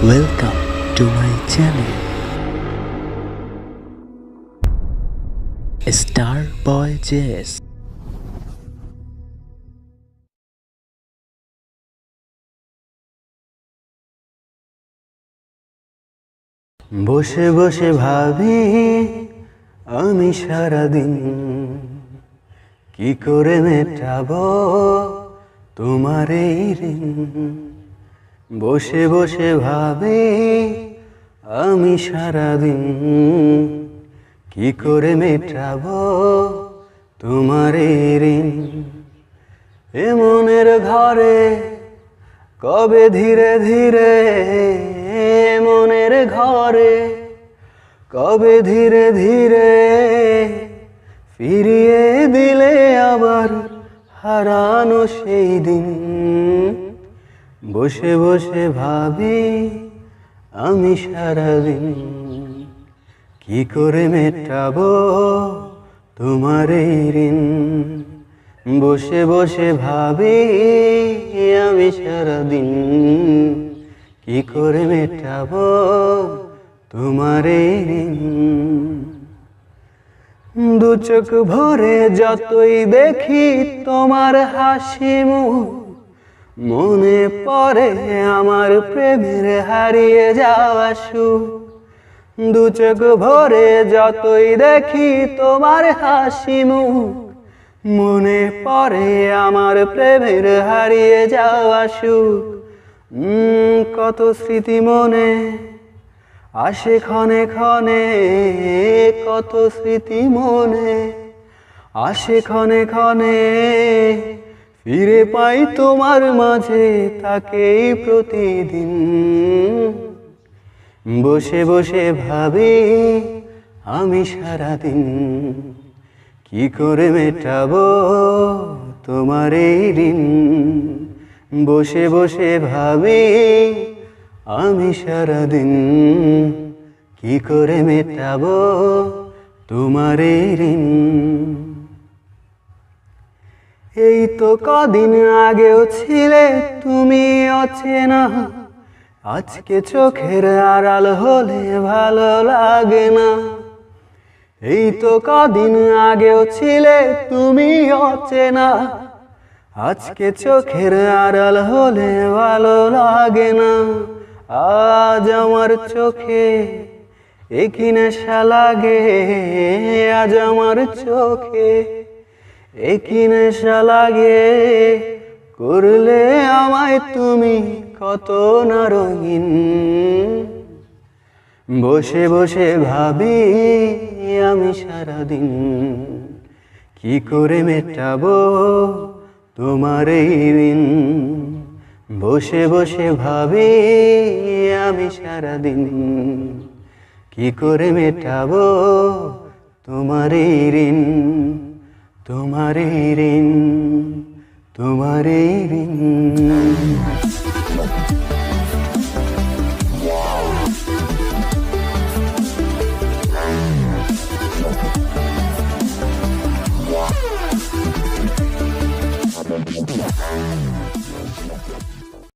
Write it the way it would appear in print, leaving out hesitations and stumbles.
Welcome to my channel Star Boy JS. বসে বসে ভাবি আমি সারাদিন কি করে মেটাবো তোমার এই ঋণ। বসে বসে ভাবি আমি সারাদিন কি করে মেটাবো তোমার এই ঋণ। এ মনের ঘরে কবে ধীরে ধীরে, মনের ঘরে কবে ধীরে ধীরে ফিরিয়ে দিলে আবার হারানো সেই দিন। বসে বসে ভাবি আমি সারাদিন কি করে মেটাবো তোমার এই ঋণ। বসে বসে ভাবি আমি সারাদিন কি করে মেটাবো তোমার এই ঋণ। দু চোখ ভরে যতই দেখি তোমার হাসি মুখ, মনে পড়ে আমার প্রেমের হারিয়ে যাওয়া সুখ। দু চোখ ভরে যতই দেখি তোমার হাসি মুখ, মনে পড়ে আমার প্রেমের হারিয়ে যাওয়া সুখ। কত স্মৃতি মনে আসে ক্ষণে ক্ষণে, কত স্মৃতি মনে আসে ক্ষণে ক্ষণে, ফিরে পাই তোমার মাঝে তাকেই প্রতিদিন। বসে বসে ভাবি আমি সারাদিন কি করে মেটাবো তোমার এই ঋণ। বসে বসে ভাবি আমি সারাদিন কি করে মেটাবো তোমার এই ঋণ। এই তো কদিন আগেও ছিলে তুমি অচেনা, আজকে চোখের আড়াল হলে ভালো লাগে না। এই তো কদিন আগেও ছিলে তুমি অচেনা, আজকে চোখের আড়াল হলে ভালো লাগে না। আজ আমার চোখে একই নেশা লাগে, আজ আমার চোখে একই নেশা লাগে। করলে আমায় তুমি কত না রঙিন। বসে বসে ভাবি আমি সারাদিন কি করে মেটাবো তোমার এই ঋণ। বসে বসে ভাবি আমি সারাদিন কি করে মেটাবো তোমার এই ঋণ। তোমার এই ঋণ, তোমার এই ঋণ।